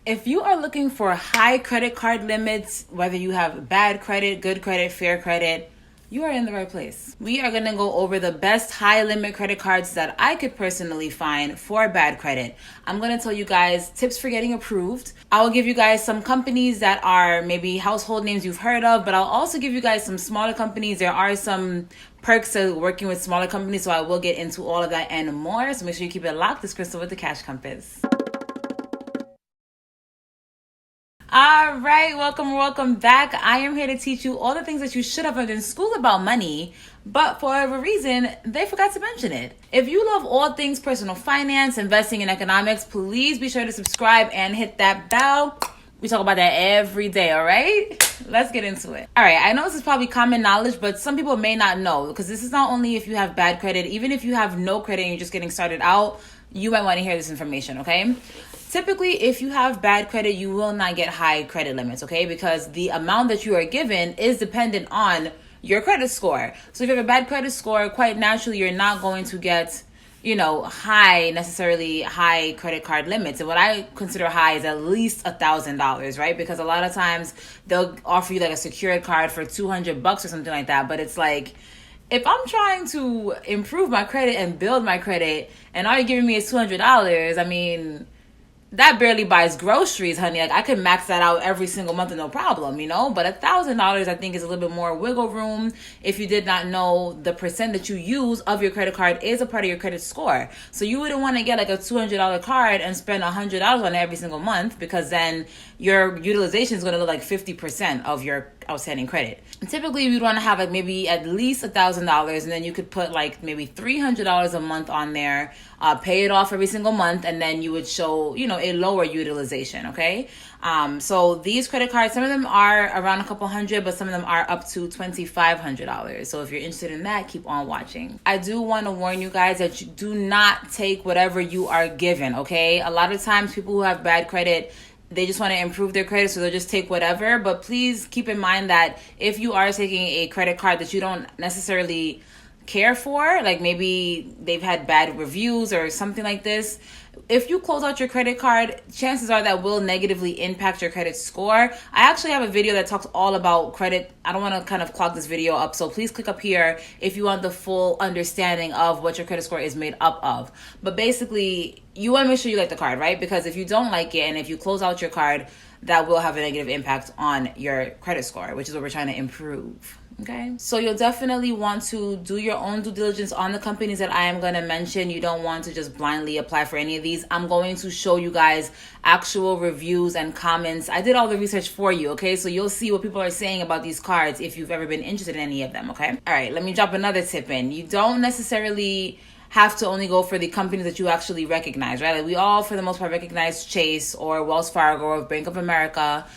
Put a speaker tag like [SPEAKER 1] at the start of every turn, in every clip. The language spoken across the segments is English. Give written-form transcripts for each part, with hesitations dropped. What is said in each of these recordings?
[SPEAKER 1] If you are looking for high credit card limits, whether you have bad credit, good credit, fair credit, you are in the right place. We are going to go over the best high limit credit cards that I could personally find for bad credit. I'm going to tell you guys tips for getting approved. I will give you guys some companies that are maybe household names you've heard of, but I'll also give you guys some smaller companies. There are some perks to working with smaller companies, so I will get into all of that and more. So make sure you keep it locked. This is Crystal with the Cash Compass. All right, welcome back. I am here to teach you all the things that you should have learned in school about money, but for whatever reason, they forgot to mention it. If you love all things personal finance, investing, and economics, please be sure to subscribe and hit that bell. We talk about that every day, all right? Let's get into it. All right, I know this is probably common knowledge, but some people may not know, because this is not only if you have bad credit, even if you have no credit and you're just getting started out, you might want to hear this information, okay? Typically, if you have bad credit, you will not get high credit limits, okay? Because the amount that you are given is dependent on your credit score. So if you have a bad credit score, quite naturally, you're not going to get, necessarily high credit card limits. And what I consider high is at least $1,000, right? Because a lot of times they'll offer you like a secured card for $200 or something like that. But it's like, if I'm trying to improve my credit and build my credit and all you're giving me is $200, I mean, that barely buys groceries, honey. Like, I could max that out every single month with no problem, But $1,000, I think, is a little bit more wiggle room. If you did not know, the percent that you use of your credit card is a part of your credit score. So you wouldn't want to get like a $200 card and spend $100 on it every single month, because then your utilization is going to look like 50% of your outstanding credit. And typically, you'd want to have like maybe at least $1,000, and then you could put like maybe $300 a month on there, pay it off every single month, and then you would show, a lower utilization, okay? So these credit cards, some of them are around a couple hundred, but some of them are up to $2,500. So if you're interested in that, keep on watching. I do want to warn you guys that you do not take whatever you are given, okay? A lot of times people who have bad credit, they just want to improve their credit, so they'll just take whatever. But please keep in mind that if you are taking a credit card that you don't necessarily care for, like maybe they've had bad reviews or something like this, if you close out your credit card, chances are that will negatively impact your credit score. I actually have a video that talks all about credit. I don't want to kind of clog this video up, so please click up here if you want the full understanding of what your credit score is made up of. But basically, you want to make sure you like the card, right? Because if you don't like it and if you close out your card, that will have a negative impact on your credit score, which is what we're trying to improve. Okay, so you'll definitely want to do your own due diligence on the companies that I am going to mention. You don't want to just blindly apply for any of these. I'm going to show you guys actual reviews and comments. I did all the research for you, okay? So you'll see what people are saying about these cards if you've ever been interested in any of them, okay? All right, let me drop another tip in. You don't necessarily have to only go for the companies that you actually recognize, right? Like, we all, for the most part, recognize Chase or Wells Fargo or Bank of America.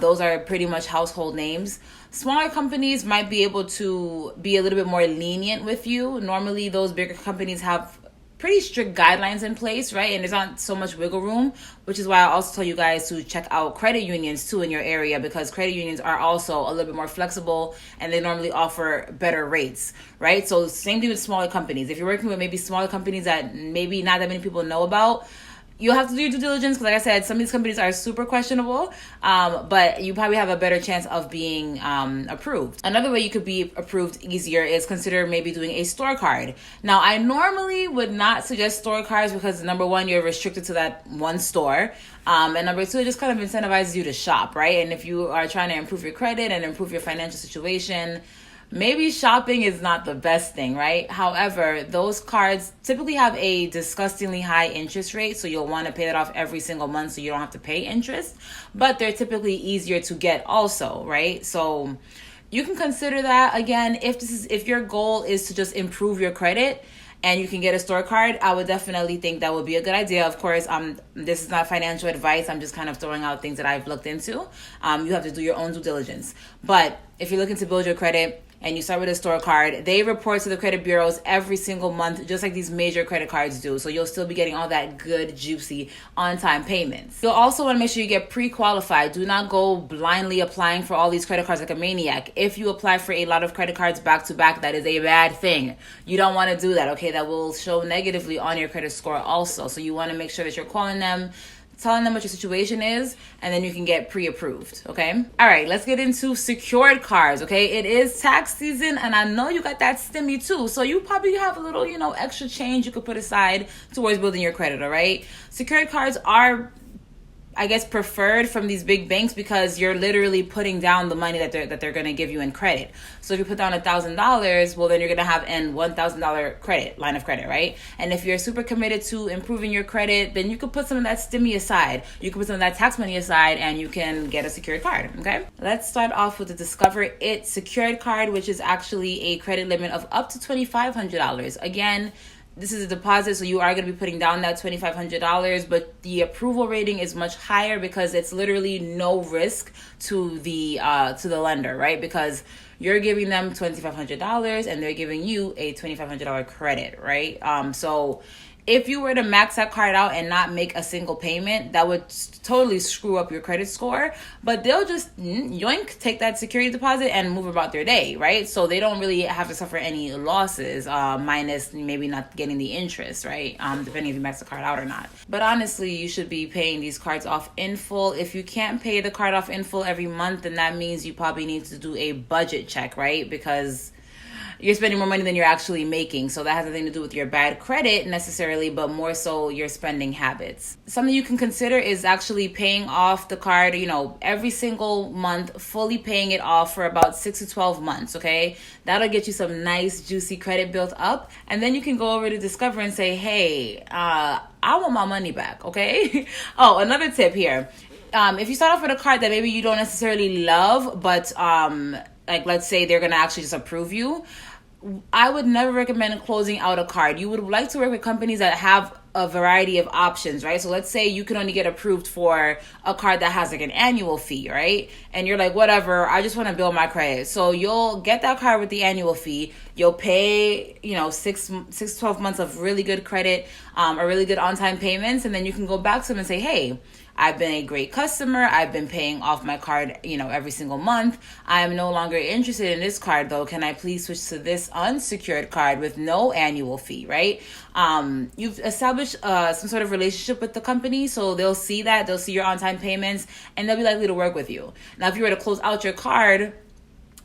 [SPEAKER 1] Those are pretty much household names. Smaller companies might be able to be a little bit more lenient with you. Normally, those bigger companies have pretty strict guidelines in place, right? And there's not so much wiggle room, which is why I also tell you guys to check out credit unions too in your area, because credit unions are also a little bit more flexible and they normally offer better rates, right? So same thing with smaller companies. If you're working with maybe smaller companies that maybe not that many people know about, you'll have to do your due diligence, because like I said, some of these companies are super questionable, but you probably have a better chance of being approved. Another way you could be approved easier is consider maybe doing a store card. Now, I normally would not suggest store cards because, number one, you're restricted to that one store. And number two, it just kind of incentivizes you to shop, right? And if you are trying to improve your credit and improve your financial situation, maybe shopping is not the best thing, right? However, those cards typically have a disgustingly high interest rate, so you'll want to pay that off every single month so you don't have to pay interest. But they're typically easier to get also, right? So you can consider that. Again, if your goal is to just improve your credit and you can get a store card, I would definitely think that would be a good idea. Of course, this is not financial advice. I'm just kind of throwing out things that I've looked into. You have to do your own due diligence. But if you're looking to build your credit, and you start with a store card, they report to the credit bureaus every single month, just like these major credit cards do. So you'll still be getting all that good, juicy, on-time payments. You'll also want to make sure you get pre-qualified. Do not go blindly applying for all these credit cards like a maniac. If you apply for a lot of credit cards back to back, that is a bad thing. You don't want to do that, okay? That will show negatively on your credit score also. So you want to make sure that you're calling them, telling them what your situation is, and then you can get pre-approved, okay? All right, let's get into secured cards, okay? It is tax season, and I know you got that stimmy too, so you probably have a little, extra change you could put aside towards building your credit, all right? Secured cards are, I guess, preferred from these big banks because you're literally putting down the money that they're going to give you in credit. So if you put down $1,000, well, then you're going to have an $1,000 line of credit, right? And if you're super committed to improving your credit, then you could put some of that stimmy aside. You can put some of that tax money aside, and you can get a secured card, okay? Let's start off with the Discover It secured card, which is actually a credit limit of up to $2,500. Again, this is a deposit, so you are going to be putting down that $2,500, but the approval rating is much higher because it's literally no risk to the lender, right? Because you're giving them $2,500 and they're giving you a $2,500 credit, right? So if you were to max that card out and not make a single payment, that would totally screw up your credit score. But they'll just yoink, take that security deposit and move about their day, right? So they don't really have to suffer any losses, minus maybe not getting the interest, right? Depending if you max the card out or not. But honestly, you should be paying these cards off in full. If you can't pay the card off in full every month, then that means you probably need to do a budget check, right? Because you're spending more money than you're actually making. So that has nothing to do with your bad credit necessarily, but more so your spending habits. Something you can consider is actually paying off the card, every single month, fully paying it off for about 6 to 12 months, okay? That'll get you some nice, juicy credit built up. And then you can go over to Discover and say, hey, I want my money back, okay? Oh, another tip here. If you start off with a card that maybe you don't necessarily love, but like let's say they're going to actually just approve you, I would never recommend closing out a card. You would like to work with companies that have a variety of options, right? So let's say you can only get approved for a card that has like an annual fee, right? And you're like, whatever, I just want to build my credit. So you'll get that card with the annual fee. You'll pay, 12 months of really good credit, or really good on-time payments. And then you can go back to them and say, hey, I've been a great customer. I've been paying off my card, every single month. I am no longer interested in this card though. Can I please switch to this unsecured card with no annual fee, right? You've established some sort of relationship with the company, so they'll see that. They'll see your on-time payments, and they'll be likely to work with you. Now, if you were to close out your card,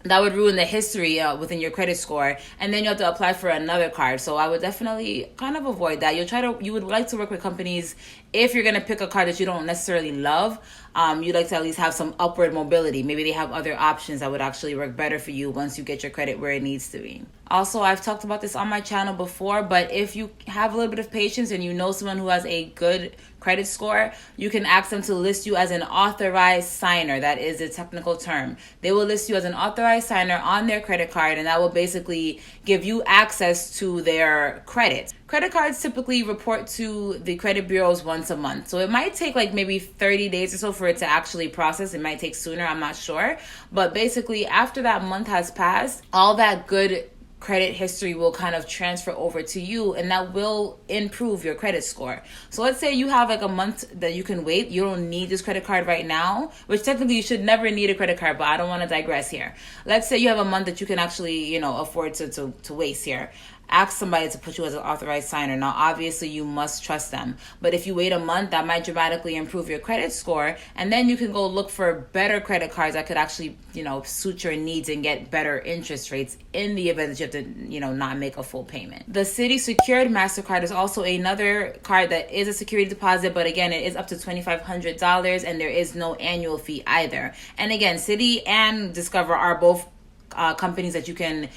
[SPEAKER 1] that would ruin the history within your credit score, and then you have to apply for another card. So I would definitely kind of avoid that. You would like to work with companies if you're going to pick a card that you don't necessarily love. You'd like to at least have some upward mobility. Maybe they have other options that would actually work better for you once you get your credit where it needs to be. Also, I've talked about this on my channel before, but if you have a little bit of patience and you know someone who has a good credit score, you can ask them to list you as an authorized signer. That is a technical term. They will list you as an authorized signer on their credit card, and that will basically give you access to their credit. Credit cards typically report to the credit bureaus once a month. So it might take like maybe 30 days or so for it to actually process. It might take sooner, I'm not sure. But basically, after that month has passed, all that good credit history will kind of transfer over to you, and that will improve your credit score. So let's say you have like a month that you can wait. You don't need this credit card right now, which technically you should never need a credit card, but I don't want to digress here. Let's say you have a month that you can actually, afford to waste here. Ask somebody to put you as an authorized signer. Now, obviously, you must trust them. But if you wait a month, that might dramatically improve your credit score. And then you can go look for better credit cards that could actually, suit your needs and get better interest rates in the event that you have to, not make a full payment. The Citi Secured Mastercard is also another card that is a security deposit. But again, it is up to $2,500 and there is no annual fee either. And again, Citi and Discover are both companies that you can,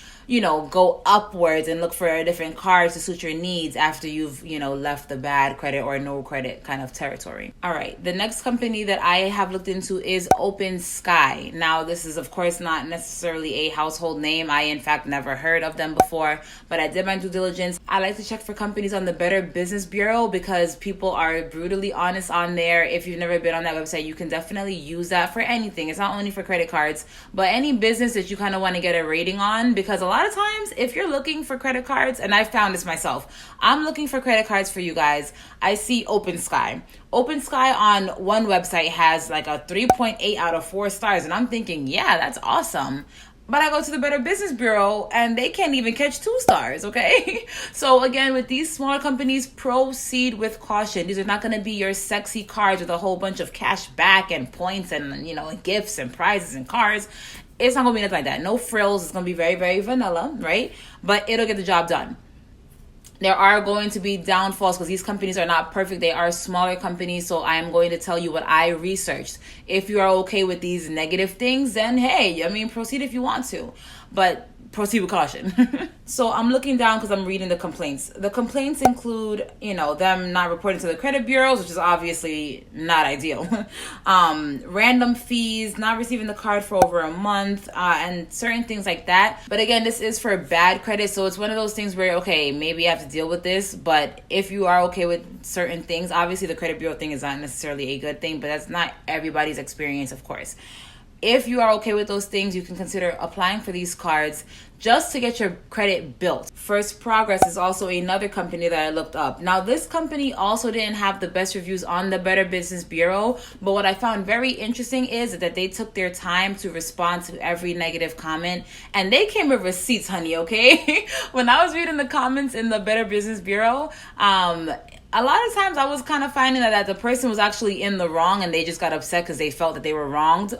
[SPEAKER 1] go upwards and look for different cards to suit your needs after you've, left the bad credit or no credit kind of territory. All right. The next company that I have looked into is OpenSky. Now, this is, of course, not necessarily a household name. I, in fact, never heard of them before, but I did my due diligence. I like to check for companies on the Better Business Bureau because people are brutally honest on there. If you've never been on that website, you can definitely use that for anything. It's not only for credit cards, but any business that you kind of want to get a rating on, because a lot of times if you're looking for credit cards, and I found this myself, I'm looking for credit cards for you guys, I see OpenSky. OpenSky on one website has like a 3.8 out of 4 stars, and I'm thinking, yeah, that's awesome. But I go to the Better Business Bureau and they can't even catch 2 stars, okay? So again, with these smaller companies, proceed with caution. These are not going to be your sexy cards with a whole bunch of cash back and points and, gifts and prizes and cars. It's not going to be nothing like that. No frills. It's going to be very, very vanilla, right? But it'll get the job done. There are going to be downfalls because these companies are not perfect. They are smaller companies, so I am going to tell you what I researched. If you are okay with these negative things, then hey, proceed if you want to. But proceed with caution. So I'm looking down because I'm reading the complaints. The complaints include, them not reporting to the credit bureaus, which is obviously not ideal. Random fees, not receiving the card for over a month, and certain things like that. But again, this is for bad credit, so it's one of those things where, okay, maybe I have to deal with this. But if you are okay with certain things, obviously the credit bureau thing is not necessarily a good thing, but that's not everybody's experience, of course. If you are okay with those things, you can consider applying for these cards just to get your credit built. First Progress is also another company that I looked up. Now, this company also didn't have the best reviews on the Better Business Bureau, but what I found very interesting is that they took their time to respond to every negative comment, and they came with receipts, honey, okay? When I was reading the comments in the Better Business Bureau, a lot of times I was kind of finding that the person was actually in the wrong and they just got upset because they felt that they were wronged.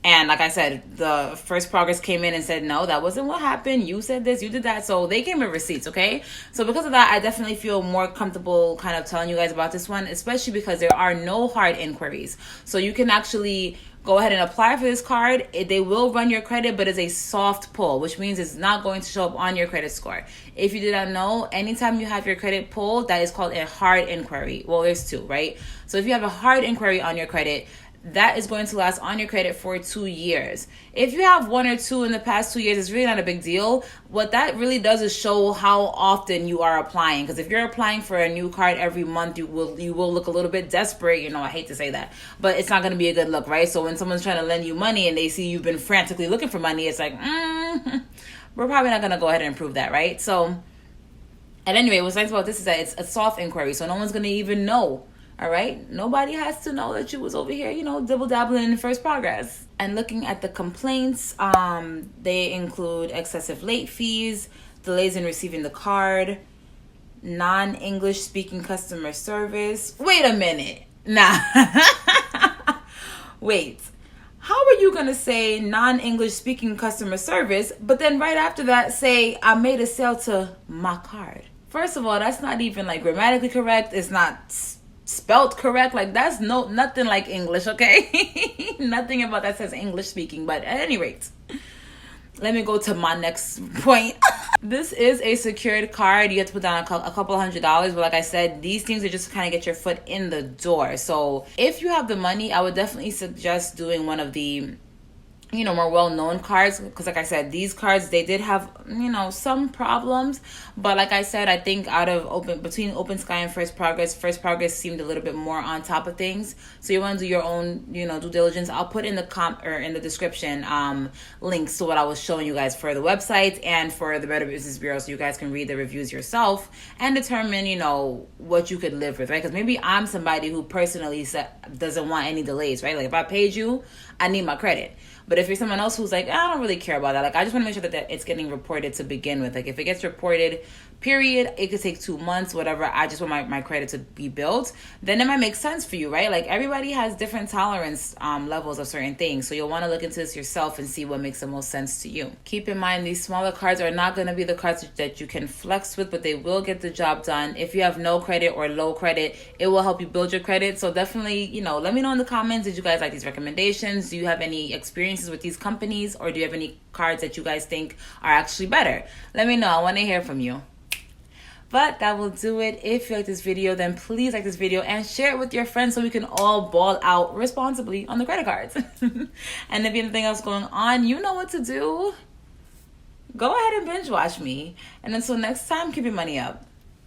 [SPEAKER 1] And like I said, the First Progress came in and said, no, that wasn't what happened. You said this, you did that. So they came with receipts, okay? So because of that, I definitely feel more comfortable kind of telling you guys about this one, especially because there are no hard inquiries. So you can actually go ahead and apply for this card. They will run your credit, but it's a soft pull, which means it's not going to show up on your credit score. If you did not know, anytime you have your credit pulled, that is called a hard inquiry. Well, there's 2, right? So if you have a hard inquiry on your credit, that is going to last on your credit for 2 years. If you have 1 or 2 in the past 2 years, it's really not a big deal. What that really does is show how often you are applying. Because if you're applying for a new card every month, you will look a little bit desperate. I hate to say that, but it's not going to be a good look, right? So when someone's trying to lend you money and they see you've been frantically looking for money, it's like, we're probably not going to go ahead and improve that, right? So, and anyway, what's nice about this is that it's a soft inquiry, so no one's going to even know. All right. Nobody has to know that you was over here, dibble dabbling in First Progress. And looking at the complaints, they include excessive late fees, delays in receiving the card, non-English speaking customer service. Wait a minute. Nah. Wait. How are you going to say non-English speaking customer service, but then right after that say, I made a sale to my card? First of all, that's not even grammatically correct. It's not spelt correct. That's nothing like English, okay? Nothing about that says English speaking. But at any rate, let me go to my next point. This is a secured card. You have to put down a couple $100, but like I said, these things are just to kind of get your foot in the door. So if you have the money, I would definitely suggest doing one of the more well-known cards, because like I said, these cards, they did have some problems, but like I said, I think between OpenSky and First Progress seemed a little bit more on top of things. So you want to do your own due diligence. I'll put in the description links to what I was showing you guys for the website and for the Better Business Bureau, so you guys can read the reviews yourself and determine what you could live with, right? Because maybe I'm somebody who personally doesn't want any delays, right? If I paid you, I need my credit. But if you're someone else who's I don't really care about that. I just want to make sure that it's getting reported to begin with. If it gets reported, period, it could take 2 months, whatever. I just want my credit to be built. Then it might make sense for you, right? Everybody has different tolerance levels of certain things. So you'll want to look into this yourself and see what makes the most sense to you. Keep in mind, these smaller cards are not going to be the cards that you can flex with, but they will get the job done. If you have no credit or low credit, it will help you build your credit. So definitely, let me know in the comments, did you guys like these recommendations? Do you have any experiences with these companies, or do you have any cards that you guys think are actually better? Let me know. I want to hear from you. But that will do it. If you like this video, then please like this video and share it with your friends so we can all ball out responsibly on the credit cards. And if you have anything else going on, you know what to do. Go ahead and binge watch me. And until next time, keep your money up.